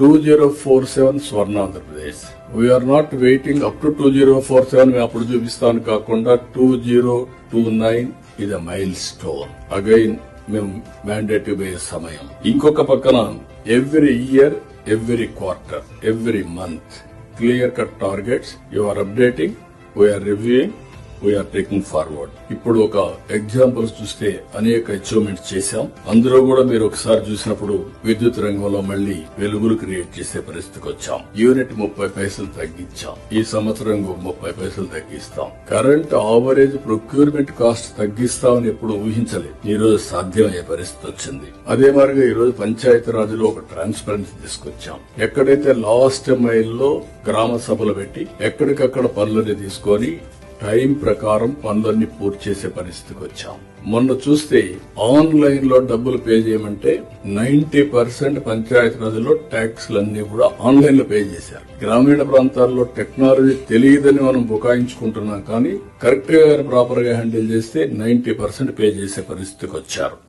2047 Swarna Andhra Pradesh. We are not waiting up to 2047 మేము అప్పుడు చూపిస్తాను కాకుండా 2029 ఇది మైల్ స్టోన్. అగైన్ మేము మ్యాండేట్ పోయే సమయం. ఇంకొక పక్కన every year, every quarter, every month clear cut targets you are updating, we are reviewing, we are taking forward. ఇప్పుడు ఒక ఎగ్జాంపుల్స్ చూస్తే అనేక అచీవ్మెంట్స్ చేశాం. అందులో కూడా మీరు ఒకసారి చూసినప్పుడు విద్యుత్ రంగంలో మళ్లీ వెలుగులు క్రియేట్ చేసే పరిస్థితికి వచ్చాం. యూనిట్ 30 పైసలు తగ్గించాం. ఈ సంవత్సరం 30 పైసలు తగ్గిస్తాం. కరెంట్ ఆవరేజ్ ప్రొక్యూర్మెంట్ కాస్ట్ తగ్గిస్తామని ఎప్పుడు ఊహించలేదు. ఈ రోజు సాధ్యమయ్యే పరిస్థితి వచ్చింది. అదే మాదిరిగా ఈ రోజు పంచాయతీరాజ్లో ఒక ట్రాన్స్పరెన్సీ తీసుకొచ్చాం. ఎక్కడైతే లాస్ట్ మైల్లో గ్రామ సభలు పెట్టి ఎక్కడికక్కడ పనులని తీసుకొని టైం ప్రకారం పనులన్నీ పూర్తి చేసే పరిస్థితికి వచ్చాం. మొన్న చూస్తే ఆన్లైన్ లో డబ్బులు పే చేయమంటే 90% పంచాయతీరాజ్లో ట్యాక్స్లన్నీ కూడా ఆన్లైన్ లో పే చేశారు. గ్రామీణ ప్రాంతాల్లో టెక్నాలజీ తెలియదని మనం బుకాయించుకుంటున్నాం, కానీ కరెక్ట్ గా ప్రాపర్ గా హ్యాండిల్ చేస్తే 90% పే చేసే పరిస్థితికి వచ్చారు.